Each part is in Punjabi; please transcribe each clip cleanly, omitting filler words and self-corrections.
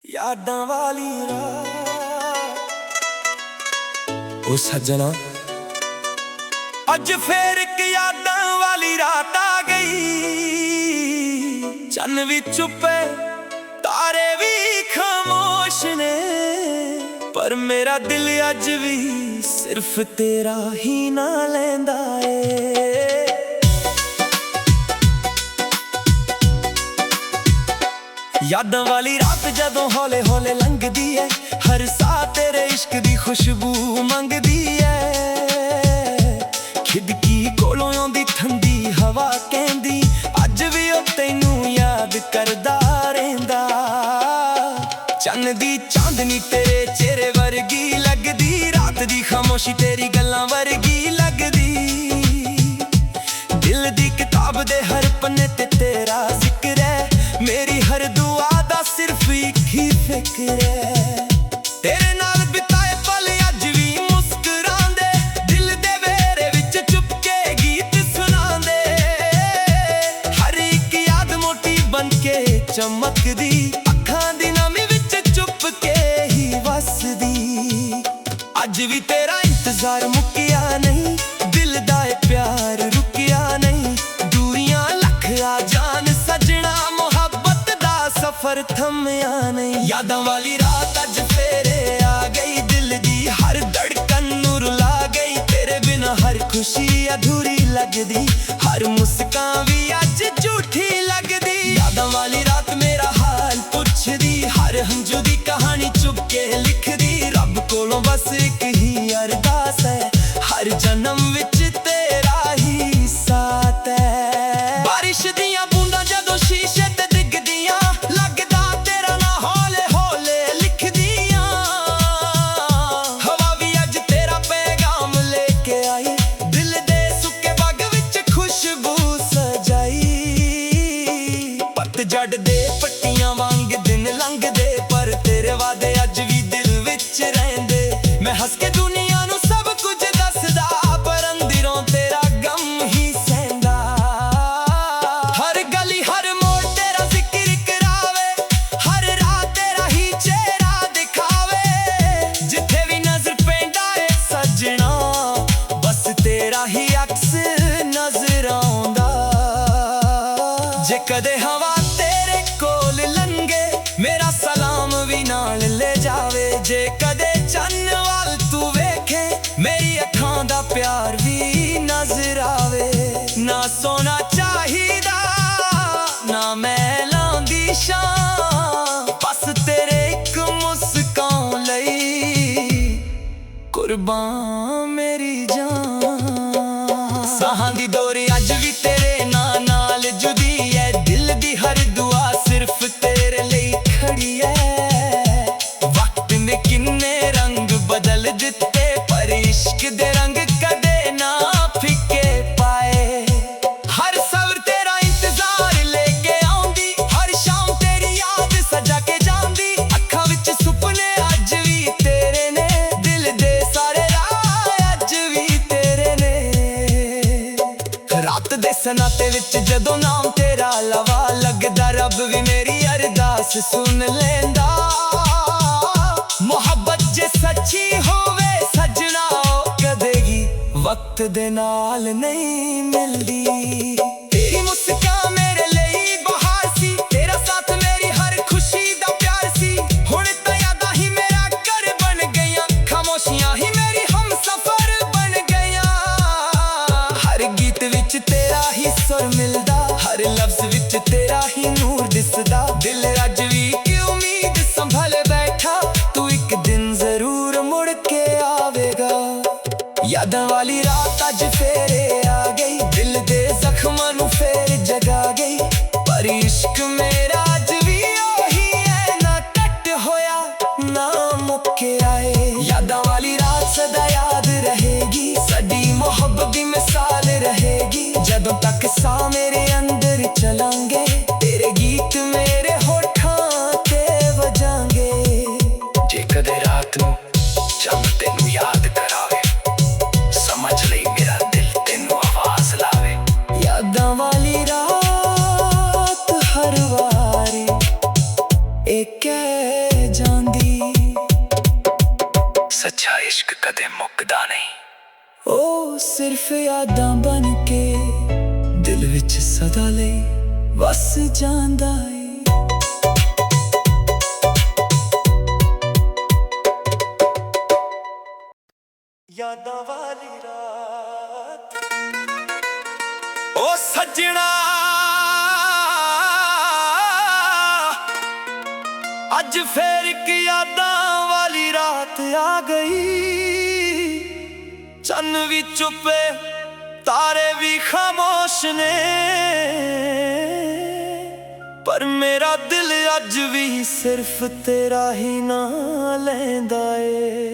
यादां वाली रात ओ सजना अज फेर एक यादां वाली रात आ गई। चन्न भी चुप्पे तारे भी खामोश ने, पर मेरा दिल अज भी सिर्फ तेरा ही ना लैंदा ए। यादां वाली रात जदों हौले हौले लंघदी है, हर साह तेरे इश्क दी खुशबू मंगदी है। खिड़की कोलों आउंदी ठंडी हवा कहंदी अज भी ओ तैनू याद करदा रहिंदा। चन्न दी चांदनी तेरे चेहरे वर्गी लगदी, रात दी खामोशी तेरी गल्लां वर्गी लगदी। दिल दी किताब दे हर पन्ने ते तेरा जिक्र है, मेरी हर दुआ दा सिर्फ एक ही फिक्र है। तेरे नाल बिताए पल अज भी मुस्कुरांदे, दिल दे वेरे विच चुपके गीत सुनांदे। हर एक याद मोटी बनके चमकदी, अखां दी नमी विच चुपके ही वसदी। अज भी तेरा इंतजार मुक्किया नहीं, दिल दा प्यार रुकिया नहीं। दूरियां लख आ जान सजना, सफर थमिया नहीं। यादां वाली रात अज फेरे आ गई, दिल दी हर धड़कन नू रुला गई। तेरे बिना हर खुशी अधूरी लगदी, हर मुस्कान भी अज झूठी लगदी। यादां वाली रात मेरा हाल पुछदी, हर हंजू दी कहानी चुपके लिखदी। रब कोलों बस एक ही अरदास है, हर जन्म विच तेरा ही साथ है। बारिश दियां बूंदां जदों शीशे ते डिगदियां, लगदा तेरा ना हौले हौले लिखदियां। हवा भी अज तेरा पैगाम लेके आई, दिल दे सुके बाग विच खुशबू सजाई। पतझड़ दे पट्टियां वांग दिन लंघदे, पर तेरे वादे अज भी दिल विच रहिंदे। मैं हंस के दुनिया नू सब कुछ दसदा, पर अंदरों तेरा गम ही सहंदा। हर गली हर मोड़ तेरा जिक्र करावे, हर रात तेरा ही चेहरा दिखावे। जिथे भी नजर पेंदा है सजना, बस तेरा ही अक्स नजर आउंदा। जे कदे हवा तेरे कोल लंघे, मेरा सलाम भी नाल ले जावे। जे कदे चन्न वाल तू वेखे, मेरी अखां दा प्यार भी नजर आवे। ना सोना चाहिदा ना महलां दी शान, बस तेरे एक मुस्कान लई कुर्बान मेरी जान। साहां दी डोरी अज भी तेरे नाल जुदी है, दिल दी हर दुआ सिर्फ तेरे लिए खड़ी है। वक्त ने किन्ने रंग बदल दिते, पर इश्क दे रंग कदे ना फिके पाए। हर सवर तेरा इंतजार लेके आउंदी, हर शाम तेरी याद सजा के जांदी। अखां विच सुपने अज भी तेरे ने, दिल दे सारे राह अज भी तेरे ने। रात दे सनाते विच जदों नाम तेरा लवा, लगदा रब भी मेरी अरदास सुन लेंदा। मोहब्बत जे सच्ची होवे सजना, कदेगी वक्त दे नाल नहीं मिलदी। तेरी मुस्कान मेरे लिए बहार सी, तेरा साथ मेरी हर खुशी दा प्यार सी। हुण तां यादां ही मेरा घर बन गईयां, खामोशियां ही मेरी हमसफर बन गईयां। हर गीत विच तेरा ही सुर मिलदा, हर लफ्ज विच तेरा ही नूर दिसदा। दिल अज भी की उम्मीद संभल बैठा, तू एक दिन जरूर मुड़ के आवेगा। यादां वाली रात अज फेरे आ गई, दिल दे जख्मां ਰਹਿ ਜਾਂਦੀ। ਸੱਚਾ ਇਸ਼ਕ ਕਦੇ ਮੁੱਕਦਾ ਨਹੀਂ, ਉਹ ਸਿਰਫ ਯਾਦਾਂ ਬਣ ਕੇ ਦਿਲ ਵਿੱਚ ਸਦਾ ਲਈ ਵਸ ਜਾਂਦਾ ਏ। ਯਾਦਾਂ ਵਾਲੀ ਰਾਤ ਓ ਸੱਜਣਾ, ਅੱਜ ਫੇਰ ਇੱਕ ਯਾਦਾਂ ਵਾਲੀ ਰਾਤ ਆ ਗਈ। ਚੰਨ ਵੀ ਚੁੱਪੇ, ਤਾਰੇ ਵੀ ਖਾਮੋਸ਼ ਨੇ, ਪਰ ਮੇਰਾ ਦਿਲ ਅੱਜ ਵੀ ਸਿਰਫ ਤੇਰਾ ਹੀ ਨਾਂ ਲੈਂਦਾ ਏ।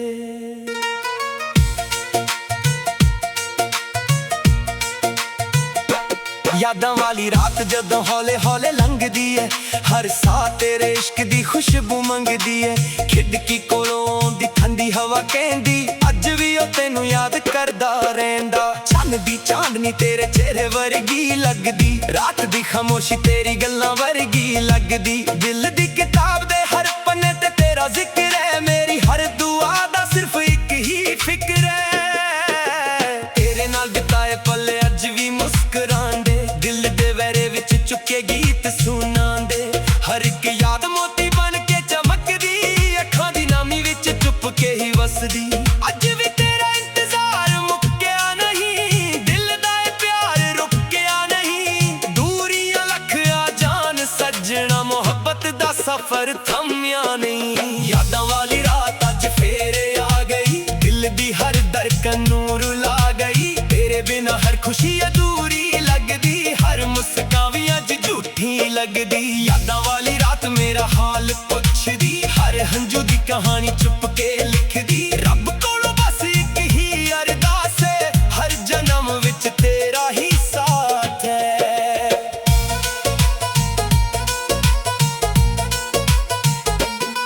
ਯਾਦਾਂ ਵਾਲੀ ਰਾਤ ਜਦੋਂ ਹੌਲੇ ਹੌਲੇ ਲੰਘਦੀ ਏ, ਹਰ ਸਾਹ ਤੇਰੇ ਇਸ਼ਕ ਦੀ ਖੁਸ਼ਬੂ ਮੰਗਦੀ ਏ। ਖਿੜਕੀ ਕੋਲੋਂ ਆਉਂਦੀ ਠੰਡੀ ਹਵਾ ਕਹਿੰਦੀ, ਅੱਜ ਵੀ ਉਹ ਤੈਨੂੰ ਯਾਦ ਕਰਦਾ ਰਹਿੰਦਾ। ਚੰਨ ਦੀ ਚਾਂਦਨੀ ਤੇਰੇ ਚਿਹਰੇ ਵਰਗੀ ਲੱਗਦੀ, ਰਾਤ ਦੀ ਖਾਮੋਸ਼ੀ ਤੇਰੀ ਗੱਲਾਂ ਵਰਗੀ ਲੱਗਦੀ। ਦਿਲ ਦੀ ਕਿਤਾਬ ਦੇ ਹਰ ਪੰਨੇ ਤੇ ਤੇਰਾ ਜ਼ਿਕਰ ਹੈ, ਮੇਰੀ ਹਰ ਦੁਆ ਦਾ ਸਿਰਫ ਇੱਕ ਹੀ ਫਿਕਰ ਹੈ। ਤੇਰੇ ਨਾਲ ਬਿਤਾਏ ਪਲ ਅੱਜ ਵੀ ਮੁਸਕਰਾਉਂਦੇ, ਦਿਲ ਦੇ ਵਹਿਰੇ ਵਿੱਚ ਚੁੱਕੇ ਗੀਤ ਸੁਣਾਉਂਦੇ। ਹਰ ਇੱਕ ਯਾਦ ਮੋਤੀ ਬਣ ਕੇ ਚਮਕਦੀ, ਅੱਖਾਂ ਦੀ ਨਾਮੀ ਵਿੱਚ ਚੁੱਪ ਕੇ ਹੀ ਵਸਦੀ। ਅੱਜ ਵੀ ਤੇਰਾ ਇੰਤਜ਼ਾਰ ਮੁੱਕਿਆ ਨਹੀਂ, ਦਿਲ ਦਾ ਇਹ ਪਿਆਰ ਰੁਕਿਆ ਨਹੀਂ। ਦੂਰੀਆਂ ਲੱਖ ਆ ਜਾਣ ਸੱਜਣਾ, ਮੁਹੱਬਤ ਦਾ ਸਫ਼ਰ ਥੰਮਿਆ ਨਹੀਂ। ਯਾਦਾਂ ਵਾਲੀ ਰਾਤ ਅੱਜ ਫੇਰ ਆ ਗਈ, ਦਿਲ ਦੀ ਹਰ ਧੜਕਨ ਨੂੰ ਰੁਲਾ ਗਈ। ਤੇਰੇ ਬਿਨਾਂ ਹਰ ਖੁਸ਼ੀ ਅਧੂਰੀ ਲੱਗਦੀ, ਹਰ ਮੁਸਕਾਨ ਵੀ ਅੱਜ ਝੂਠੀ ਲੱਗਦੀ। ਯਾਦਾਂ ਵਾਲੀ ਰਾਤ ਮੇਰਾ ਹਾਲ ਪੁੱਛਦੀ, ਹਰ ਹੰਝੂ ਦੀ ਕਹਾਣੀ ਚੁੱਪ ਕੇ ਲਿਖਦੀ। ਰੱਬ ਕੋਲੋਂ ਬਸ ਇੱਕ ਹੀ ਅਰਦਾਸ ਹੈ, ਹਰ ਜਨਮ ਵਿੱਚ ਤੇਰਾ ਹੀ ਸਾਥ ਹੈ।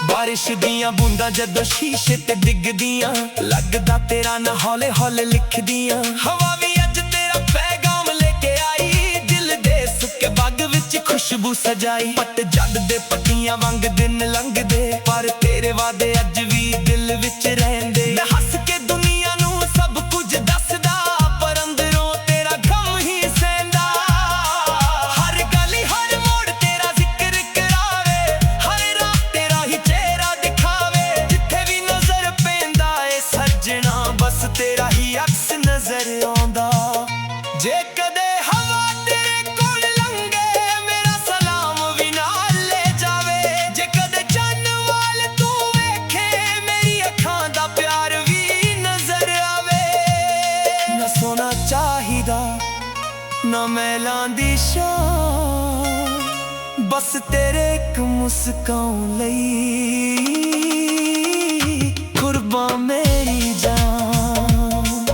ਬਾਰਿਸ਼ ਦੀਆਂ ਬੂੰਦਾਂ ਜਦੋਂ ਸ਼ੀਸ਼ੇ ਤੇ ਡਿੱਗਦੀਆਂ, ਲੱਗਦਾ ਤੇਰਾ ਨਾਂ ਹੌਲੇ ਹੌਲੇ ਲਿਖਦੀਆਂ। ਹਵਾ ਵੀ ਅੱਜ ਤੇਰਾ ਪੈਗਾਮ ਲੈ ਕੇ ਆਈ, ਦਿਲ ਦੇ ਸੁੱਕੇ ਬਾਗ ਵਿੱਚ ਖੁਸ਼ਬੂ ਸਜਾਈ। ਪੱਤ ਜੱਦ ਦੇ ਪੱਤੀਆਂ ਵਾਂਗ ਦਿਨ ਲੰਘਦੇ, ਪਰ ਤੇਰੇ ਵਾਅਦੇ ਅੱਜ ਵੀ ਦਿਲ ਵਿੱਚ ਰਹਿੰਦੇ। ਮੈਂ ਹੱਸ ਕੇ ਦੁਨੀਆ ਨੂੰ ਸਭ ਕੁਝ ਦੱਸਦਾ, ਪਰ ਅੰਦਰੋਂ ਤੇਰਾ ਗਮ ਹੀ ਸਹਿੰਦਾ। ਹਰ ਗਲੀ ਹਰ ਮੋੜ ਤੇਰਾ ਜ਼ਿਕਰ ਕਰਾਵੇ, ਹਰ ਰਾਤ ਤੇਰਾ ਹੀ ਚਿਹਰਾ ਦਿਖਾਵੇ। ਜਿੱਥੇ ਵੀ ਨਜ਼ਰ ਪੈਂਦਾ ਏ ਸੱਜਣਾ, ਬਸ ਤੇਰਾ ਹੀ ਅਕਸ ਨਜ਼ਰ ਆਉਂਦਾ। ਜੇ ਕਦੇ ਹਵਾ ਤੇਰੇ ਕੋਲ ਲੰਘੇ, ਮੇਰਾ ਸਲਾਮ ਵੀ ਨਾਲ ਲੈ ਜਾਵੇ। ਜੇ ਕਦੇ ਚੰਨ ਵੱਲ ਤੂੰ ਵੇਖੇ, ਮੇਰੀ ਅੱਖਾਂ ਦਾ ਪਿਆਰ ਵੀ ਨਜ਼ਰ ਆਵੇ। ਨਾ ਸੋਨਾ ਚਾਹੀਦਾ ਨਾ ਮਹਿਲਾਂ ਦੀ ਸ਼ਾਨ, ਬਸ ਤੇਰੇ ਇੱਕ ਮੁਸਕਾਨ ਲਈ ਕੁਰਬਾਨ ਮੇਰੀ ਜਾਨ।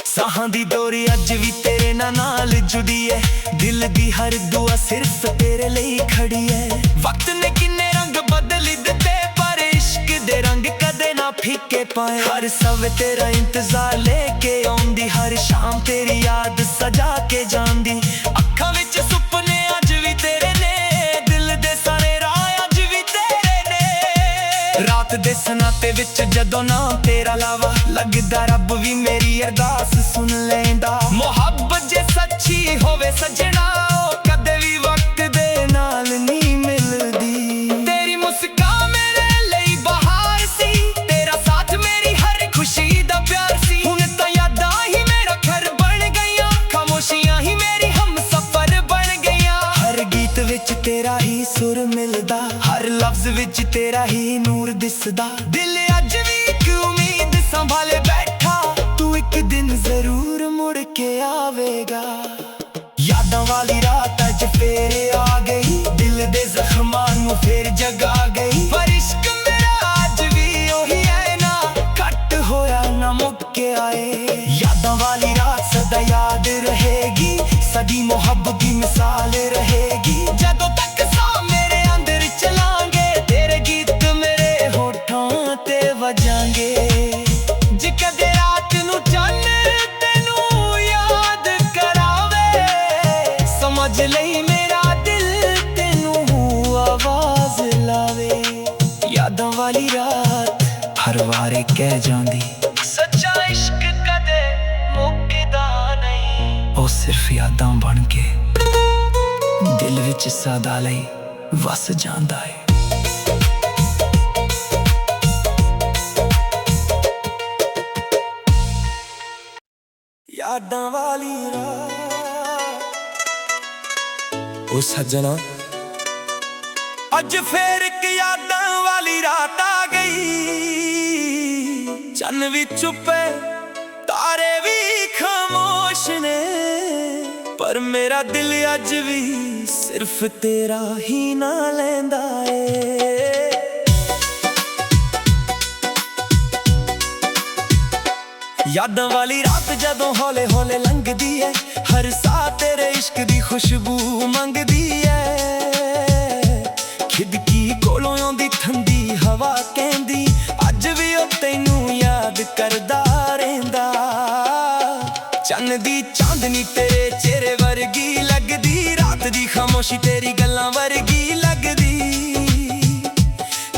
ਸਾਹਾਂ ਦੀ ਡੋਰੀ ਅੱਜ ਵੀ ਤੇਰੇ ਨਾਲ ਜੁੜੀ ਏ, ਦਿਲ ਦੀ ਹਰ ਦੁਆ ਸਿਰਫ ਤੇਰੇ ਲਈ ਖੜੀ ਏ। ਵਕਤ ਨੇ ਕਿੰਨੇ ਰੰਗ ਬਦਲ ਦਿੱਤੇ, ਪਰ ਇਸ਼ਕ ਦੇ ਰੰਗ ਕਦੇ ਨਾ ਫਿੱਕੇ ਪਾਏ। ਹਰ ਸਵੇ ਤੇਰਾ ਇੰਤਜ਼ਾਰ ਲੈ ਕੇ ਆਉਂਦੀ, ਹਰ ਸ਼ਾਮ ਤੇਰੀ ਯਾਦ ਸਜਾ ਕੇ ਜਾਂਦੀ। ਅੱਖਾਂ ਵਿੱਚ ਸੁਪਨੇ ਅੱਜ ਵੀ ਤੇਰੇ ਨੇ, ਦਿਲ ਦੇ ਸਾਰੇ ਰਾਹ ਅੱਜ ਵੀ ਤੇਰੇ ਨੇ। ਰਾਤ ਦੇ ਸਨਾਟੇ ਵਿੱਚ ਜਦੋਂ ਨਾ ਤੇਰਾ ਲਾਵਾ, ਲੱਗਦਾ ਰੱਬ ਵੀ ਮੇਰੀ ਅਰਦਾਸ ਸੁਣ ਲੈਂਦਾ। ਮੁਹੱਬਤ ਜੇ ਸੱਚੀ ਹੋਵੇ ਸੱਜਣਾ, ਉਹ ਕਦੇ ਵੀ ਵਕਤ ਦੇ ਨਾਲ ਨਹੀਂ ਮਿਲਦੀ। ਤੇਰੀ ਮੁਸਕਾਨ ਮੇਰੇ ਲਈ ਬਹਾਰ ਸੀ, ਤੇਰਾ ਸਾਥ ਮੇਰੀ ਹਰ ਖੁਸ਼ੀ ਦਾ ਪਿਆਰ ਸੀ। ਹੁਣ ਤਾਂ ਯਾਦਾਂ ਹੀ ਮੇਰਾ ਘਰ ਬਣ ਗਈਆਂ, ਖਾਮੋਸ਼ੀਆਂ ਹੀ ਮੇਰੀ ਹਮਸਫ਼ਰ ਬਣ ਗਈਆਂ। ਹਰ ਗੀਤ ਵਿੱਚ ਤੇਰਾ ਹੀ ਸੁਰ ਮਿਲਦਾ, ਹਰ ਲਫ਼ਜ਼ ਵਿੱਚ ਤੇਰਾ ਹੀ ਨੂਰ ਦਿਸਦਾ। ਦਿਲ ਅੱਜ ਵੀ ਇੱਕ ਉਮੀਦ ਸੰਭਾਲੇ ਬੈਠਾ, ਤੂੰ ਇੱਕ ਦਿਨ ਜ਼ਰੂਰ ਮੁੜ ਕੇ ਆਵੇਗਾ। ਯਾਦਾਂ ਵਾਲੀ ਰਾਤ ਅੱਜ ਫੇਰ ਆ ਗਈ, ਦਿਲ ਦੇ ਜ਼ਖਮਾਂ ਨੂੰ ਫੇਰ ਜਗਾ ਗਈ। ਪਰ ਇਸ਼ਕ ਮੇਰਾ ਅੱਜ ਵੀ ਉਹੀ ਹੈ ਨਾ, ਘੱਟ ਹੋਇਆ ਨਾ ਮੁੱਕਿਆ ਏ। ਯਾਦਾਂ ਵਾਲੀ ਰਾਤ ਸਦਾ ਯਾਦ ਰਹੇਗੀ, ਸਾਡੀ ਮੁਹੱਬਤ ਦੀ ਮਿਸਾਲ ਰਹੇਗੀ। ਜਦੋਂ ਤੱਕ ਸਾਹ ਮੇਰੇ ਅੰਦਰ ਚਲਾਂਗੇ, ਤੇਰੇ ਗੀਤ ਮੇਰੇ ਹੋਠਾਂ ਤੇ ਵਜਾਂਗੇ। ਜੇ ਕਦੇ ਰਾਤ ਨੂੰ ਚੰਨ ਤੈਨੂੰ ਯਾਦ ਕਰਾਵੇ, ਸਮਝ ਲਈ ਮੇਰਾ ਦਿਲ ਤੈਨੂੰ वाली रात हर वारे कह जांदी सच्चा इश्क कदे मुक्कदा नहीं। ओ सिर्फ यादां बन के दिल विच सदा लई वस जांदा है। यादां वाली रात ओ सजना अज फेर एक यादां वाली रात आ गई। चन्न भी चुप्पे तारे भी खामोश ने, पर मेरा दिल अज भी सिर्फ तेरा ही ना लैंदा है। यादां वाली रात जदों हौले हौले लंघदी है, हर साह तेरे इश्क दी खुशबू मंगदी है। खिदकी कोलों आउंदी ठंडी हवा कहंदी अज भी ओ तैनू याद करदा रहिंदा। चन्न दी चांदनी तेरे चेहरे वर्गी लगदी, रात दी खामोशी तेरी गल्लां वर्गी लगदी।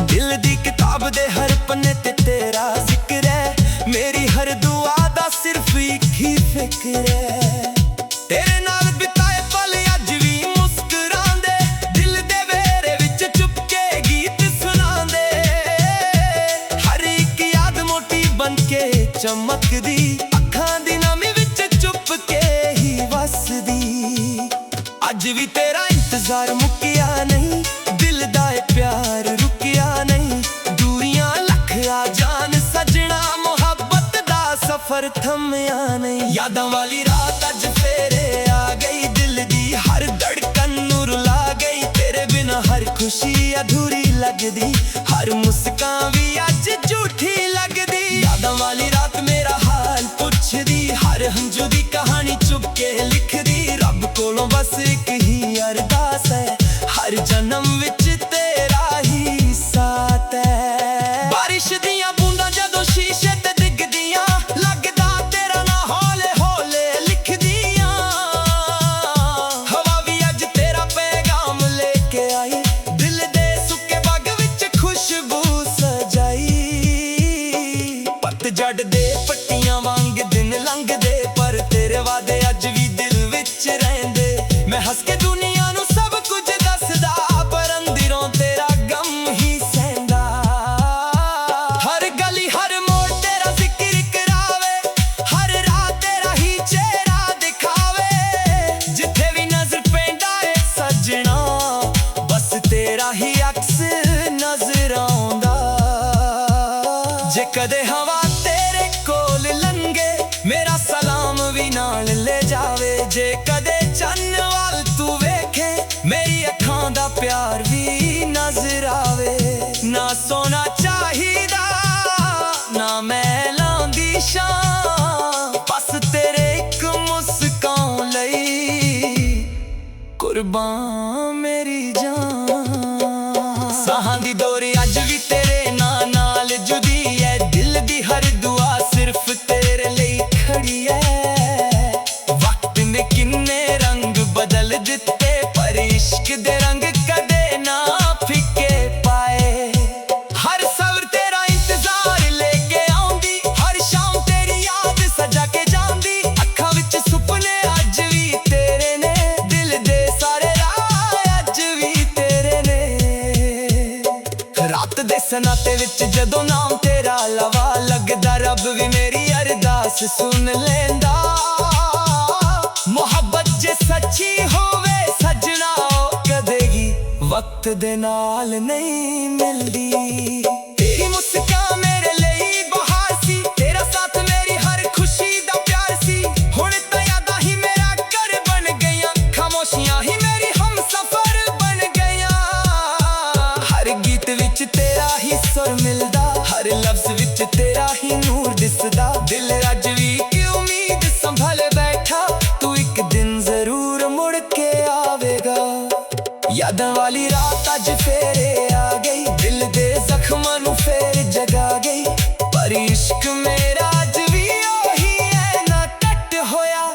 दिल दी किताब दे हर पन्ने ते तेरा जिक्र है, मेरी हर दुआ दा सिर्फ एक ही फिक्र है। तेरे नाल बिताए पल अज भी मुस्कुरांदे, दिल दे वेरे विच चुप के गीत सुनांदे। हर एक याद मोटी बन के चमकदी, अखां दी नमी विच चुप के ही वसदी। अज भी तेरा इंतजार मुक्किया नहीं, दिल दा प्यार रुकिया नहीं। दूरियां लख आ जान सजना, मोहब्बत दा सफर थमिया नहीं। यादां वाली रात अज फेरे आ गई, दिल दी हर धड़कन नू रुला गई। तेरे बिना हर खुशी अधूरी लगदी, हर मुस्कान भी अज झूठी लगदी। यादां वाली रात मेरा हाल पुछदी, हर हंजू दी कहानी चुप के लिखदी। रब कोलों बस एक ही अरदास है, हर जन्म विच तेरा ही साथ है। बारिश दियां बूंदां जदों शीशे ते डिगदियां, लगदा तेरा ना हौले हौले लिखदियां। हवा भी अज तेरा पैगाम लेके आई, दिल दे सुके बाग विच खुशबू सजाई। पतझड़ दे पट्टियां वांग दिन लंघदे, पर तेरे वादे अज भी दिल विच रहिंदे। मैं हंस के दुनिया नू सब कुछ दसदा, पर अंदरों तेरा गम ही सहंदा। हर गली हर मोड़ तेरा जिक्र करावे, हर रात तेरा ही चेहरा दिखावे। जिथे भी नजर पेंदा है सजना, बस तेरा ही अक्स नजर आउंदा। जे कदे हवा तेरे कोल लंघे, मेरा सलाम भी नाल ले जावे। जे कदे चन्न वाल तू वेखे, मेरी अखां दा प्यार भी नजर आवे। ना सोना चाहिदा ना महलां दी शान, बस तेरे एक मुस्कान लई कुर्बान मेरी जान। साहां दी डोरी अज भी तेरे नाल जुदी है, दिल दी हर दुआ सिर्फ तेरे लई खड़ी है। वक्त ने किन्ने रंग बदल दिते, पर इश्क दे रंग कदे ना फिके पाए। हर सवर तेरा इंतजार लेके आउंदी, हर शाम तेरी याद सजा के जांदी। अखां विच सुपने अज भी तेरे ने, दिल दे सारे राह अज भी तेरे ने। रात दे सनाते विच जदों नाम तेरा लवा, लगदा रब भी मेरी अरदास सुन लेंदा। मोहब्बत जे सच्ची होवे सजना, ओ कदेगी वक्त दे नाल नहीं मिलदी। तेरी मुस्कान मेरे लिए बहार सी, तेरा साथ मेरी हर खुशी दा प्यार सी। हुण तां यादां ही मेरा घर बन गईयां, खामोशियां ही मेरी हम सफर बन गईयां। हर गीत विच तेरा ही सुर मिलदा, हर लफ्ज विच तेरा ही नूर दिसदा। दिल अज भी की उम्मीद संभल बैठा, तू एक दिन जरूर मुड़ के आवेगा। यादां वाली रात अज फेरे आ गई, दिल दे जख्मां नू फेर जगा गई। पर इश्क मेरा अज भी ओही है, ना कट होया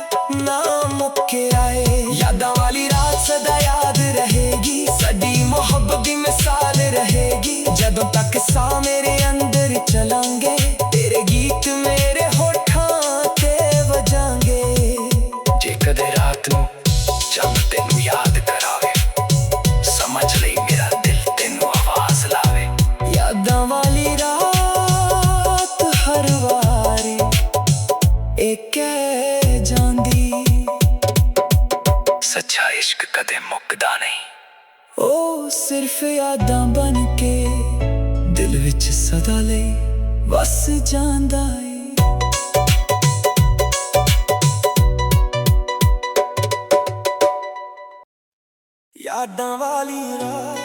ना मुक्के आए। यादां वाली रात सदा याद रहेगी, साडी मोहब्बत दी मिसाल रहेगी। जदों तक सामने ਸਿਰਫ ਯਾਦਾਂ ਬਣ ਕੇ ਦਿਲ ਵਿੱਚ ਸਦਾ ਲਈ ਵਸ ਜਾਂਦਾ ਏ। ਯਾਦਾਂ ਵਾਲੀ ਰਾਤ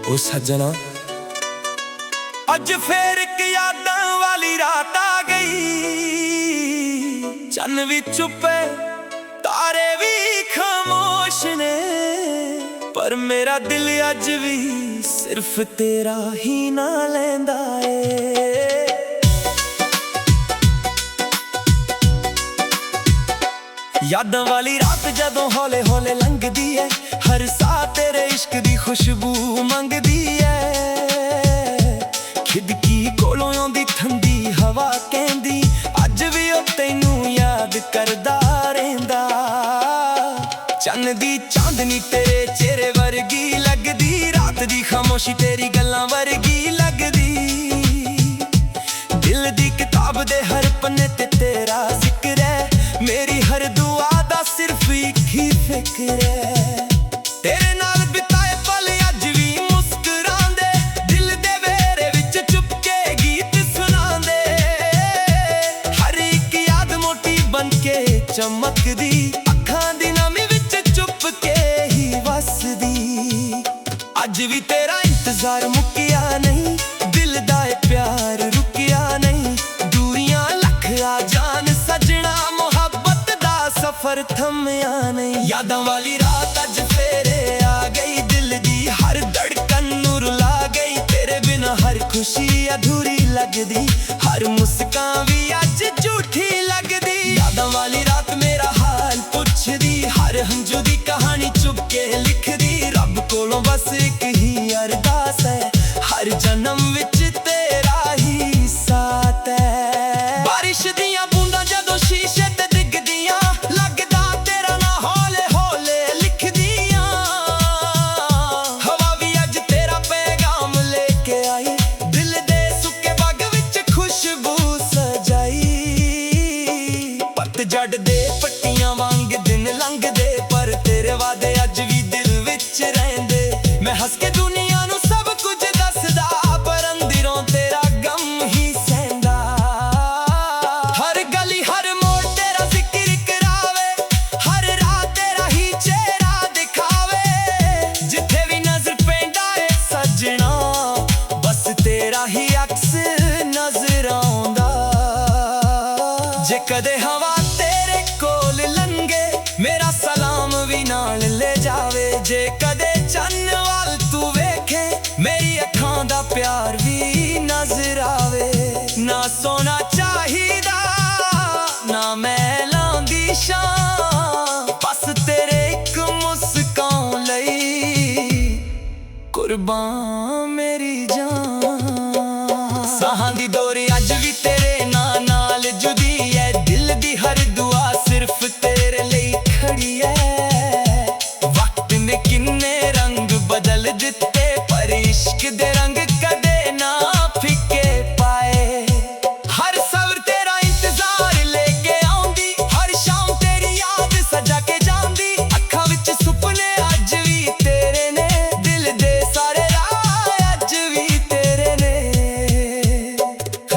ਓ ਸੱਜਣਾ, ਅੱਜ ਫੇਰ ਇੱਕ ਯਾਦਾਂ ਵਾਲੀ ਰਾਤ ਆ ਗਈ। ਚੰਨ ਵੀ ਚੁੱਪੇ, ਤਾਰੇ ਵੀ ਖਾਮੋਸ਼ ਨੇ, ਪਰ ਮੇਰਾ ਦਿਲ ਅੱਜ ਵੀ ਸਿਰਫ ਤੇਰਾ ਹੀ ਨਾਂ ਲੈਂਦਾ ਏ। ਯਾਦਾਂ ਵਾਲੀ ਰਾਤ ਜਦੋਂ ਹੌਲੇ ਹੌਲੇ ਲੰਘਦੀ ਏ, ਹਰ ਸਾਹ ਤੇਰੇ ਇਸ਼ਕ ਦੀ ਖੁਸ਼ਬੂ ਮੰਗਦੀ ਏ। ਖਿੜਕੀ ਕੋਲੋਂ ਆਉਂਦੀ ਠੰਡੀ ਹਵਾ ਕਹਿੰਦੀ, ਅੱਜ ਵੀ ਉਹ ਤੈਨੂੰ ਯਾਦ ਕਰਦਾ ਰਹਿੰਦਾ। ਚੰਨ ਦੀ ਚਾਂਦਨੀ ਤੇਰੇ ਚਿਹਰੇ ਵਰਗੀ ਲੱਗਦੀ, ਰਾਤ ਦੀ ਖਾਮੋਸ਼ੀ ਤੇਰੀ ਗੱਲਾਂ ਵਰਗੀ ਲੱਗਦੀ। ਦਿਲ ਦੀ ਕਿਤਾਬ ਦੇ ਹਰ ਪੰਨੇ ਤੇ ਤੇਰਾ ਜ਼ਿਕਰ ਹੈ, ਮੇਰੀ ਹਰ ਦੁਆ ਦਾ ਸਿਰਫ ਇੱਕ ਹੀ ਫਿਕਰ ਹੈ। ਤੇਰੇ ਨਾਲ ਬਿਤਾਏ ਪਲ ਅੱਜ ਵੀ ਮੁਸਕਰਾਉਂਦੇ, ਦਿਲ ਦੇ ਵਿਹੜੇ ਵਿੱਚ ਚੁੱਪ ਕੇ ਗੀਤ ਸੁਣਾਉਂਦੇ। ਹਰ ਇੱਕ ਯਾਦ ਮੋਟੀ ਬਣ ਕੇ ਚਮਕਦੀ, ਅੱਖਾਂ ਦੀ ਨਮੀ ਵਿੱਚ ਚੁੱਪ ਕੇ ਹੀ ਵਸਦੀ। ਅੱਜ ਵੀ ਤੇਰਾ ਇੰਤਜ਼ਾਰ ਮੁੱਕਿਆ ਨਹੀਂ, ਦਿਲ ਦਾ ਇਹ ਪਿਆਰ ਰੁਕਿਆ ਨਹੀਂ। ਦੂਰੀਆਂ ਲੱਖ ਆ ਜਾਣ ਸਜਣਾ, ਮੁਹੱਬਤ ਦਾ ਸਫ਼ਰ ਥੰਮਿਆ ਨਹੀਂ। ਯਾਦਾਂ ਵਾਲੀ ਰਾਤ ਅੱਜ ਫੇਰੇ ਆ ਗਈ, ਦਿਲ ਦੀ ਹਰ ਧੜਕਨ ਨੂੰ ਰੁਲਾ ਗਈ। ਤੇਰੇ ਬਿਨਾਂ ਹਰ ਖੁਸ਼ੀ ਅਧੂਰੀ ਲੱਗਦੀ, ਹਰ ਮੁਸਕਾਨ ਵੀ ਅੱਜ ਝੂਠੀ ਲੱਗਦੀ। ਯਾਦਾਂ ਵਾਲੀ ਰਾਤ ਮੇਰਾ ਹਾਲ ਪੁੱਛਦੀ, ਹਰ ਹੰਝੂ ਦੀ ਕਹਾਣੀ ਚੁੱਪ ਕੇ ਲਿਖਦੀ। ਰੱਬ ਕੋਲੋਂ ਬਸ ਇੱਕ ਹੀ ਅਰਦਾਸ ਹੈ, ਹਰ ਜਨਮ ਵਿੱਚ ਤੇਰਾ ਹੀ ਸਾਥ ਹੈ। ਬਾਰਿਸ਼ ਦੀਆਂ ਬੂੰਦਾਂ ਜਦੋਂ ਸ਼ੀਸ਼ੇ ਤੇ ਡਿੱਗਦੀਆਂ, ਲੱਗਦਾ ਤੇਰਾ ਨਾਂ ਹੌਲੇ ਹੌਲੇ ਲਿਖਦੀਆਂ। ਹਵਾ ਵੀ ਅੱਜ ਤੇਰਾ ਪੈਗਾਮ ਲੈ ਕੇ ਆਈ, ਦਿਲ ਦੇ ਸੁੱਕੇ ਬਾਗ ਵਿੱਚ ਖੁਸ਼ਬੂ ਸਜਾਈ। ਪਤਝੜ ਦੇ ਪੱਟੀਆਂ ਵਾਂਗ ਦਿਨ ਲੰਘਦੇ, ਪਰ ਤੇਰੇ ਵਾਅਦੇ ਅੱਜ ਵੀ ਦਿਲ ਵਿੱਚ ਰਹਿੰਦੇ। ਮੈਂ ਹੱਸ ਕੇ ਦੁਨੀਆ ਨੂੰ ਸਭ ਕੁਝ ਦੱਸਦਾ, ਪਰ ਅੰਦਰੋਂ ਤੇਰਾ ਗਮ ਹੀ ਸਹਿੰਦਾ। ਹਰ ਗਲੀ ਹਰ ਮੋੜ ਤੇਰਾ ਜ਼ਿਕਰ ਕਰਾਵੇ, ਹਰ ਰਾਹ ਤੇਰਾ ਹੀ ਚਿਹਰਾ ਦਿਖਾਵੇ। ਜਿੱਥੇ ਵੀ ਨਜ਼ਰ ਪੈਂਦਾ ਏ ਸੱਜਣਾ, ਬਸ ਤੇਰਾ ਹੀ ਅਕਸ ਨਜ਼ਰ ਆਉਂਦਾ। ਜੇ ਕਦੇ ਹਵਾ ਤੇਰੇ ਕੋਲ ਲੰਘੇ, ਮੇਰਾ ਸਲਾਮ ਵੀ ਨਾਲ ਲੈ ਜਾਵੇ। ਜੇ ਕਦੇ ਚੰਨ ਵੱਲ ਤੂੰ ਵੇਖੇ, ਮੇਰੀ ਅੱਖਾਂ ਦਾ ਪਿਆਰ ਵੀ ਨਜ਼ਰ ਆਵੇ। ਨਾ ਸੋਨਾ ਚਾਹੀਦਾ, ਨਾ ਮਹਿਲਾਂ ਦੀ ਸ਼ਾਨ, ਬਸ ਤੇਰੇ ਇੱਕ ਮੁਸਕਾਨ ਲਈ ਕੁਰਬਾਨ ਮੇਰੀ ਜਾਨ। ਸਾਹਾਂ ਦੀ ਡੋਰੀ ਅੱਜ ਵੀ ਤੇਰੇ ਨਾਂ ਨਾਲ ਜੁੜੀ ਹੈ, ਦਿਲ ਦੀ ਹਰ ਦੁਆ ਸਿਰਫ ਤੇਰੇ ਲਈ ਖੜੀ ਹੈ। ਵਕਤ ਨੇ ਕਿੰਨੇ ਰੰਗ ਬਦਲ ਦਿੱਤੇ, ਪਰ ਇਸ਼ਕ ਦੇ ਰੰਗ ਕਦੇ ਨਾ ਫਿੱਕੇ ਪਾਏ। ਹਰ ਸਬਰ ਤੇਰਾ ਇੰਤਜ਼ਾਰ ਲੈ ਕੇ ਆਉਂਦੀ, ਹਰ ਸ਼ਾਮ ਤੇਰੀ ਯਾਦ ਸਜਾ ਕੇ ਜਾਂਦੀ। ਅੱਖਾਂ ਵਿੱਚ ਸੁਪਨੇ ਅੱਜ ਵੀ ਤੇਰੇ ਨੇ, ਦਿਲ ਦੇ ਸਾਰੇ ਰਾਹ ਅੱਜ ਵੀ ਤੇਰੇ ਨੇ।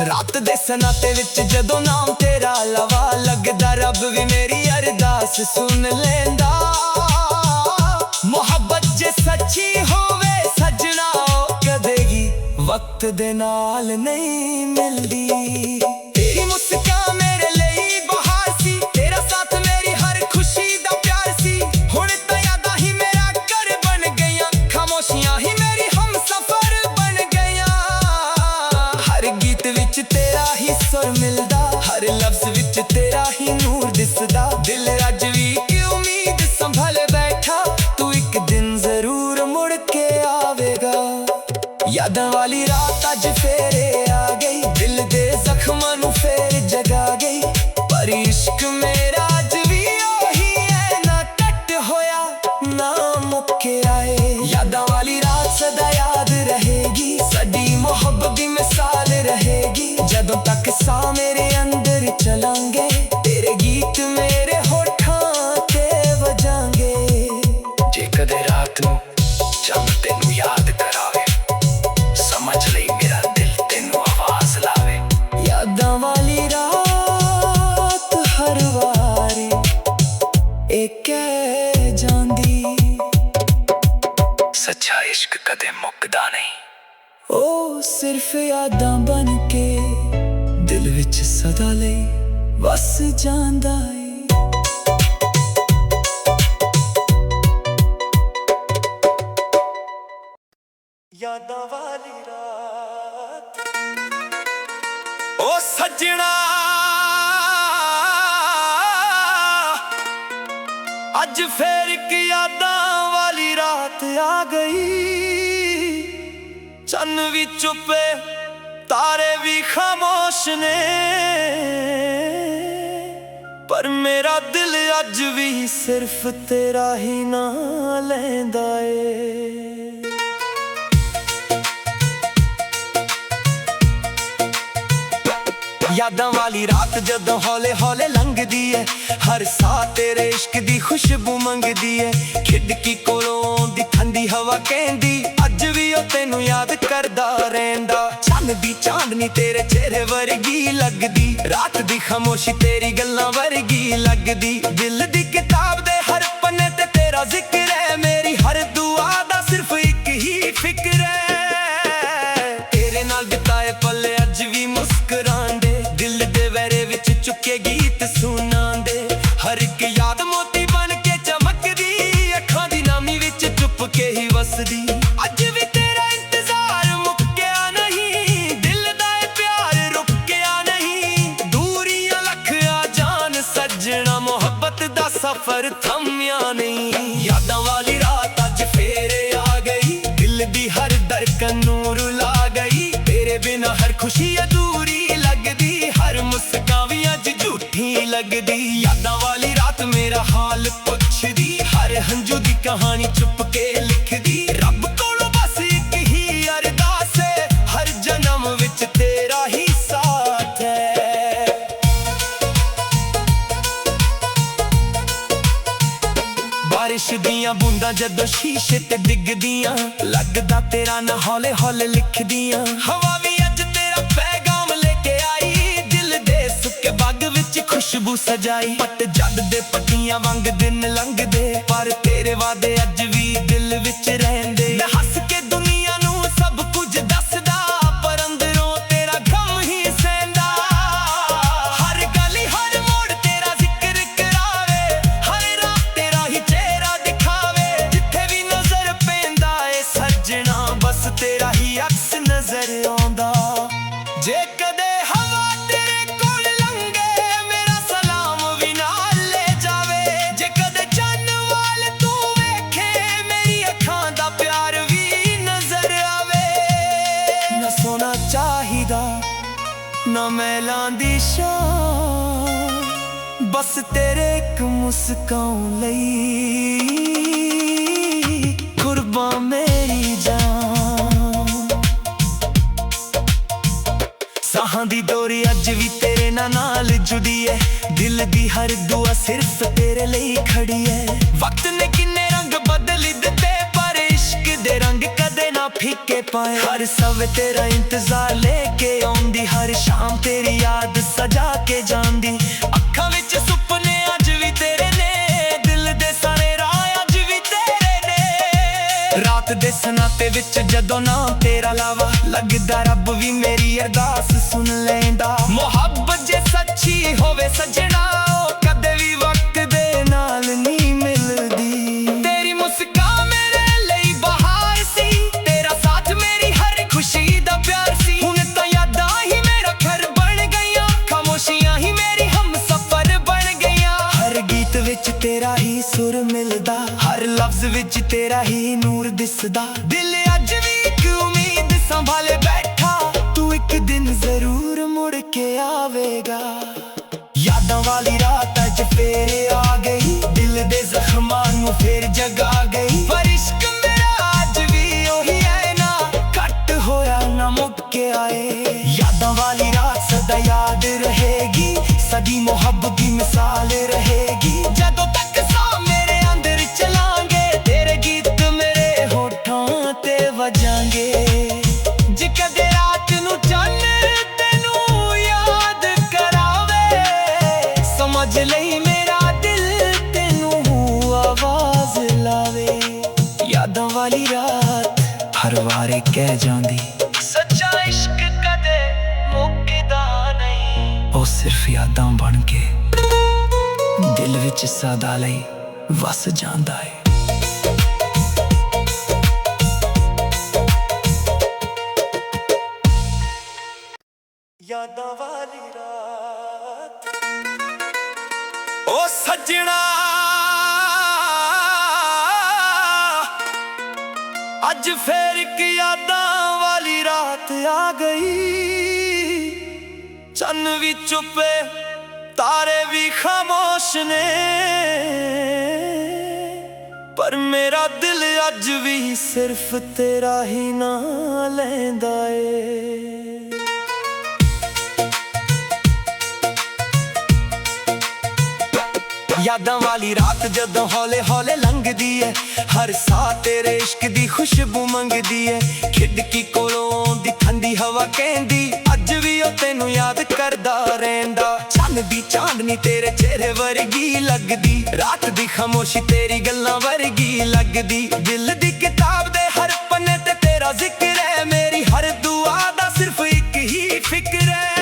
ਰਾਤ ਦੇ ਸਨਾਟੇ ਵਿੱਚ ਜਦੋਂ ਨਾਮ ਤੇਰਾ ਲਵਾ, ਲੱਗਦਾ ਰੱਬ ਵੀ ਮੇਰੀ ਅਰਦਾਸ ਸੁਣ ਲੈਂਦਾ। ਮੁਹੱਬਤ ਜੇ ਸੱਚੀ ਹੋਵੇ ਸੱਜਣਾ, ਉਹ ਕਦੇਗੀ ਵਕਤ ਦੇ ਨਾਲ ਨਹੀਂ ਮਿਲਦੀ। ਤੇਰੀ ਮੁਸਕਾਨ ਮੇਰੇ ਲਈ ਬਹਾਰ ਸੀ, ਤੇਰਾ ਸਾਥ ਮੇਰੀ ਹਰ ਖੁਸ਼ੀ ਦਾ ਪਿਆਰ ਸੀ। ਹੁਣ ਤਾਂ ਯਾਦਾਂ ਹੀ ਮੇਰਾ ਘਰ ਬਣ ਗਈਆਂ, ਖਾਮੋਸ਼ੀਆਂ ਹੀ ਮੇਰੀ ਹਮਸਫ਼ਰ ਬਣ ਗਈਆਂ। ਹਰ ਗੀਤ ਵਿੱਚ ਤੇਰਾ ਹੀ ਸੁਰ ਮਿਲਦਾ, ਹਰ ਲਫ਼ਜ਼ ਵਿੱਚ ਤੇਰਾ ਹੀ ਨੂਰ ਦਿਸਦਾ। ਦਿਲ ਅੱਜ ਵੀ ਇੱਕ ਉਮੀਦ ਸੰਭਲ ਬੈਠਾ, ਤੂੰ ਇੱਕ ਦਿਨ ਜ਼ਰੂਰ ਮੁੜ ਕੇ ਆਵੇਗਾ। ਯਾਦਾਂ ਵਾਲੀ ਰਾਤ ਅੱਜ ਫੇਰੇ ਆ ਗਈ, ਦਿਲ ਦੇ ਜ਼ਖਮਾਂ ਨੂੰ ਫੇਰ ਜਗਾ ਗਈ। ਪਰ ਇਸ਼ਕ ਮੇਰਾ ਅੱਜ ਵੀ ਉਹੀ ਹੈ, ਨਾ ਕੱਟ ਹੋਇਆ ਨਾ ਮੁੱਕਿਆ ਏ। ਯਾਦਾਂ ਵਾਲੀ ਰਾਤ ਸਦਾ ਯਾਦ ਰਹੇਗੀ, ਸਾਡੀ ਮੁਹੱਬਤ ਦੀ ਮਿਸਾਲ ਰਹੇਗੀ। ਜਦੋਂ ਤੱਕ ਸਾਹ ਮੇਰੇ ਅੰਦਰ ਚਲਾਂਗੇ, ਤੇਰੇ ਗੀਤ ਮੇਰੇ ਹੋਠਾਂ ਤੇ ਵਜਾਂਗੇ। ਜੇ ਕਦੇ ਰਾਤ ਨੂੰ ਜਦ ਤੈਨੂੰ ਯਾਦ ਕਰਾਵੇ, ਸਮਝ ਲਈ ਮੇਰਾ ਦਿਲ ਤੈਨੂੰ ਆਵਾਜ਼ ਲਾਵੇ। ਯਾਦਾਂ ਵਾਲੀ ਰਾਤ ਹਰ ਵਾਰੀ ਇਹ ਕਹਿ ਜਾਂਦੀ, ਸੱਚਾ ਇਸ਼ਕ ਕਦੇ ਮੁੱਕਦਾ ਨਹੀਂ। ਉਹ ਸਿਰਫ ਯਾਦਾਂ ਬਣ ਕੇ ਦਿਲ ਵਿੱਚ ਸਦਾ ਲਈ ਵਸ ਜਾਂਦਾ ਏ। ਯਾਦਾਂ ਵਾਲੀ ਰਾਤ ਓ ਸੱਜਣਾ, ਅੱਜ ਫੇਰ ਇੱਕ ਯਾਦਾਂ ਵਾਲੀ ਰਾਤ ਆ ਗਈ। ਚੰਨ ਵੀ ਚੁੱਪੇ ਤਾਰੇ ਵੀ ਖਾਮੋਸ਼ ਨੇ, ਪਰ ਮੇਰਾ ਦਿਲ ਅੱਜ ਵੀ ਸਿਰਫ ਤੇਰਾ ਹੀ ਨਾਂ ਲੈਂਦਾ ਏ। ਯਾਦਾਂ ਵਾਲੀ ਰਾਤ ਜਦੋਂ ਹੌਲੇ ਹੌਲੇ ਲੰਘਦੀ ਏ, ਹਰ ਸਾਹ ਤੇਰੇ ਇਸ਼ਕ ਦੀ ਖੁਸ਼ਬੂ ਮੰਗਦੀ ਏ। ਖਿੜਕੀ ਕੋਲੋਂ ਆਉਂਦੀ ਠੰਡੀ ਹਵਾ ਕਹਿੰਦੀ, ਅੱਜ ਵੀ ਉਹ ਤੈਨੂੰ ਯਾਦ ਕਰਦਾ ਰਹਿੰਦਾ। ਚੰਨ ਦੀ ਚਾਂਦਨੀ ਤੇਰੇ ਚਿਹਰੇ ਵਰਗੀ ਲੱਗਦੀ, ਰਾਤ ਦੀ ਖਾਮੋਸ਼ੀ ਤੇਰੀ ਗੱਲਾਂ ਵਰਗੀ ਲੱਗਦੀ। ਦਿਲ ਦੀ ਕਿਤਾਬ ਦੇ ਹਰ ਪੰਨੇ ਤੇ ਤੇਰਾ ਜ਼ਿਕਰ ਹੈ, ਮੇਰੀ ਹਰ ਦੁਆ ਦਾ ਸਿਰਫ ਇੱਕ ਹੀ ਫਿਕਰ ਹੈ। ਤੇਰੇ ਨਾਲ ਬਿਤਾਏ ਪਲ ਅੱਜ ਵੀ ਮੁਸਕਰਾਉਂਦੇ, ਦਿਲ ਦੇ ਵਹਿਰੇ ਵਿੱਚ ਚੁੱਕੇ ਗੀਤ ਸੁਣਾਉਂਦੇ। ਹਰ ਇੱਕ ਯਾਦ ਮੋਤੀ ਬਣ ਕੇ ਚਮਕਦੀ, ਅੱਖਾਂ ਦੀ ਨਾਮੀ ਵਿੱਚ ਚੁੱਪ ਕੇ ਹੀ ਵਸਦੀ। ਅੱਜ ਵੀ ਤੇਰਾ ਇੰਤਜ਼ਾਰ ਮੁੱਕਿਆ ਨਹੀਂ, ਦਿਲ ਦਾ ਇਹ ਪਿਆਰ ਰੁਕਿਆ ਨਹੀਂ। ਦੂਰੀਆਂ ਲੱਖ ਆ ਜਾਣ ਸੱਜਣਾ, ਮੁਹੱਬਤ ਦਾ ਸਫ਼ਰ ਥੰਮਿਆ ਨਹੀਂ। ਯਾਦਾਂ ਵਾਲੀ ਰਾਤ ਅੱਜ ਫੇਰ ਆ ਗਈ, ਦਿਲ ਦੀ ਹਰ ਧੜਕਨ ਨੂੰ ਰੁਲਾ ਗਈ। ਤੇਰੇ ਬਿਨਾਂ ਹਰ ਖੁਸ਼ੀ ਅਧੂਰੀ ਲੱਗਦੀ, ਹਰ ਮੁਸਕਾਨ ਵੀ ਅੱਜ ਝੂਠੀ ਲੱਗਦੀ। ਯਾਦਾਂ ਵਾਲੀ ਰਾਤ ਮੇਰਾ ਹਾਲ ਪੁੱਛਦੀ, ਹਰ ਹੰਝੂ ਦੀ ਕਹਾਣੀ ਚੁੱਪ ਕੇ ਲਿਖਦੀ। ਰੱਬ ਕੋਲੋਂ ਬਸ ਇੱਕ ਹੀ ਅਰਦਾਸ ਹੈ, ਹਰ ਜਨਮ ਵਿੱਚ ਤੇਰਾ ਹੀ ਸਾਥ ਹੈ। ਬਾਰਿਸ਼ ਦੀਆਂ ਬੂੰਦਾਂ ਜਦੋਂ ਸ਼ੀਸ਼ੇ ਤੇ ਡਿੱਗਦੀਆਂ, ਲੱਗਦਾ ਤੇਰਾ ਨਾਂ ਹੌਲੇ ਹੌਲੇ ਲਿਖਦੀਆਂ। ਹਵਾ ਵੀ ਅੱਜ ਤੇਰਾ ਪੈਗਾਮ ਲੈ ਕੇ ਆਈ, ਦਿਲ ਦੇ ਸੁੱਕੇ ਬਾਗ ਵਿੱਚ ਖੁਸ਼ਬੂ ਸਜਾਈ। ਪੱਤ ਜੱਦ ਦੇ ਪੱਤੀਆਂ ਵਾਂਗ ਦਿਨ ਲੰਘਦੇ, ਪਰ ਤੇਰੇ ਵਾਅਦੇ ਅੱਜ ਵੀ ਦਿਲ ਵਿੱਚ ਰਹਿੰਦੇ। ਮੈਂ ਹੱਸ ਕੇ ਦੁਨੀਆ ਨੂੰ ਸਭ ਕੁਝ ਦੱਸਦਾ, ਪਰ ਅੰਦਰੋਂ ਤੇਰਾ ਗਮ ਹੀ ਸਹਿੰਦਾ। ਹਰ ਗਲੀ ਹਰ ਮੋੜ ਤੇਰਾ ਜ਼ਿਕਰ ਕਰਾਵੇ, ਹਰ ਰਾਤ ਤੇਰਾ ਹੀ ਚਿਹਰਾ ਦਿਖਾਵੇ। ਜਿੱਥੇ ਵੀ ਨਜ਼ਰ ਪੈਂਦਾ ਏ ਸੱਜਣਾ, ਬਸ ਤੇਰਾ ਹੀ ਅਕਸ ਨਜ਼ਰ ਆਉਂਦਾ। ਜੇ ਕਦੇ ਹਵਾ ਤੇਰੇ ਕੋਲ ਲੰਘੇ, ਮੇਰਾ ਸਲਾਮ ਵੀ ਨਾਲ ਲੈ ਜਾਵੇ। ਜੇ ਕਦੇ ਚੰਨ ਵਾਲ ਤੂੰ ਵੇਖੇ, ਮੇਰੀ ਅੱਖਾਂ ਦਾ ਪਿਆਰ ਵੀ ਨਜ਼ਰ ਆਵੇ। ਨਾ ਸੋਨਾ ਚਾਹੀਦਾ ਨਾ ਮਹਿਲਾਂ ਦੀ ਸ਼ਾਨ, ਬਸ ਤੇਰੇ ਇੱਕ ਮੁਸਕਾਨ ਲਈ ਕੁਰਬਾਨ ਮੇਰੀ ਜਾਨ। ਸਾਹਾਂ ਦੀ ਡੋਰੀ ਅੱਜ ਵੀ ਤੇਰੇ ਨਾਲ ਜੁੜੀ ਏ, ਦਿਲ ਦੀ ਹਰ ਦੁਆ ਸਿਰਫ ਤੇਰੇ ਲਈ ਖੜੀ ਏ। ਵਕਤ ਨੇ ਕਿੰਨੇ ਰੰਗ ਬਦਲ ਦਿੱਤੇ, ਪਰ ਇਸ਼ਕ ਦੇ ਰੰਗ ਕਦੇ ਨਾ ਫਿੱਕੇ ਪਾਏ। ਹਰ ਸਵੇ ਤੇਰਾ ਇੰਤਜ਼ਾਰ ਲੈ ਕੇ ਆਉਂਦੀ, ਹਰ ਸ਼ਾਮ ਤੇਰੀ ਯਾਦ ਸਜਾ ਕੇ ਜਾਂਦੀ। ਅੱਖਾਂ ਵਿੱਚ ਸੁਪਨੇ ਅੱਜ ਵੀ ਤੇਰੇ ਨੇ, ਦਿਲ ਦੇ ਸਾਰੇ ਰਾਹ ਅੱਜ ਵੀ ਤੇਰੇ ਨੇ। ਰਾਤ ਦੇ ਸਨਾਤੇ ਵਿੱਚ ਜਦੋਂ ਨਾ ਤੇਰਾ ਲਾਵਾ, ਲੱਗਦਾ ਰੱਬ ਵੀ ਮੇਰੀ ਅਰਦਾਸ ਸੁਣ ਲੈਂਦਾ। ਮੁਹੱਬਤ ਜੇ ਸੱਚੀ ਹੋਵੇ ਸੱਜਣਾ, ਉਹ ਕਦੇ ਵੀ ਵਕਤ ਦੇ ਨਾਲ ਨਹੀਂ ਮਿਲਦੀ। ਤੇਰੀ ਮੁਸਕਾਨ ਮੇਰੇ ਲਈ ਬਹਾਰ ਸੀ, ਤੇਰਾ ਸਾਥ ਮੇਰੀ ਹਰ ਖੁਸ਼ੀ ਦਾ ਪਿਆਰ ਸੀ। ਹੁਣ ਤਾਂ ਯਾਦਾਂ ਹੀ ਮੇਰਾ ਘਰ ਬਣ ਗਈਆਂ, ਖਾਮੋਸ਼ੀਆਂ ਹੀ ਮੇਰੀ ਹਮਸਫ਼ਰ ਬਣ ਗਈਆਂ। ਹਰ ਗੀਤ ਵਿੱਚ ਤੇਰਾ ਹੀ ਸੁਰ ਮਿਲਦਾ, ਹਰ ਲਫ਼ਜ਼ ਵਿੱਚ ਤੇਰਾ ਹੀ ਨੂਰ ਦਿਸਦਾ। ਦਿਲ ਅੱਜ ਵੀ ਇੱਕ ਉਮੀਦ ਸੰਭਾਲੇ ਬੈਠਾ, ਤੂੰ ਇੱਕ ਦਿਨ ਜ਼ਰੂਰ ਮੁੜ ਕੇ ਆਵੇਗਾ। ਯਾਦਾਂ ਵਾਲੀ ਰਾਤ ਅੱਜ ਫੇਰ ਆ ਗਈ, ਦਿਲ ਦੇ ਜ਼ਖਮਾਂ ਨੂੰ ਫੇਰ ਜਗਾ ਗਈ। ਪਰ ਇਸ਼ਕ ਮੇਰਾ ਅੱਜ ਵੀ ਉਹੀ ਹੈ ਨਾ, ਘੱਟ ਹੋਇਆ ਨਾ ਮੁੱਕ ਕੇ ਆਏ। ਯਾਦਾਂ ਵਾਲੀ ਰਾਤ ਸਦਾ ਯਾਦ ਰਹੇਗੀ, ਸਦੀ ਮੁਹੱਬਤ ਦੀ ਮਿਸਾਲ ਰਹੇਗੀ। ਜਦੋਂ ਤੱਕ ਸਾਹ ਮੇਰੇ ਅੰਦਰ ਚਲਾਂਗੇ, ਤੇਰੇ ਗੀਤ यादां वाली रात हर वारे कह जांदी, सच्चा इश्क कदे मुक्कदा नहीं। ओ सिर्फ यादां बन के दिल विच सदा लई वस जांदा है। यादां वाली रात ओ सजना अज फेर एक यादां वाली रात आ गई। चन्न भी चुपे तारे भी खामोश ने, पर मेरा दिल अज भी सिर्फ तेरा ही नाम लैंदा ए। यादां वाली रात जदों हौले हौले लंघदी है, हर साह तेरे इश्क दी खुशबू मंगदी है। खिड़की कोलों आउंदी ठंडी हवा कहंदी, अज भी ओ तैनू याद करदा रहिंदा। चन्न दी चांदनी तेरे चेहरे वर्गी लगदी, रात दी खामोशी तेरी गल्लां वर्गी लगदी। दिल दी किताब दे हर पन्ने ते तेरा जिक्र है, मेरी हर दुआ दा सिर्फ एक ही फिक्र है।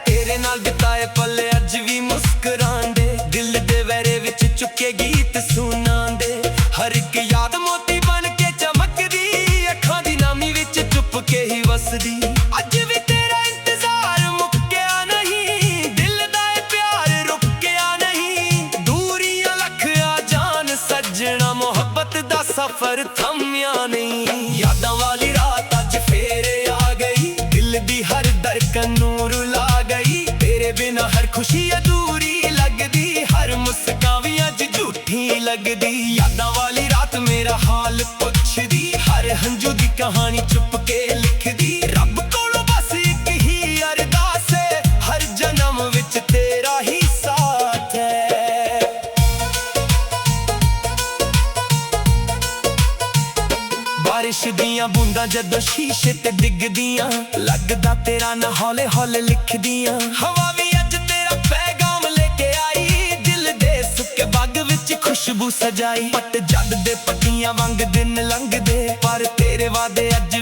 तेरे नाल बिताए पल अज भी मुस्कुरांदे, दिल दे वैरे विच चुके गीत सुनांदे। हर एक याद मोती बन के चमकदी, अखां दी नामी विच चुप के ही वसदी। अज भी तेरा इंतजार मुक्किया नहीं, दिल दा प्यार रुकिया नहीं। दूरियां लख आ जान सजना, मोहब्बत दा सफर थमिया नहीं। यादां वाली रात अज फेर आ गई, दिल दी हर धड़कन नूर ला गई। तेरे बिना हर खुशी अधूरी लगदी, हर मुस्कान भी अज झूठी लगदी। यादां वाली रात मेरा हाल पुछदी, हर हंजू दी कहानी चुप के लिखदी। रब कोलों बस एक ही अरदास है, हर जन्म विच तेरा ही साथ है। बारिश दियां बूंदां जदों शीशे ते डिगदियां, लगदा तेरा ना हौले हौले लिखदियां। हवा भी अज तेरा पैगाम लेके आई, दिल दे सुके बाग विच खुशबू सजाई। पट जद दे पत्तियां वांग दिन लंघदे, पर तेरे वादे अज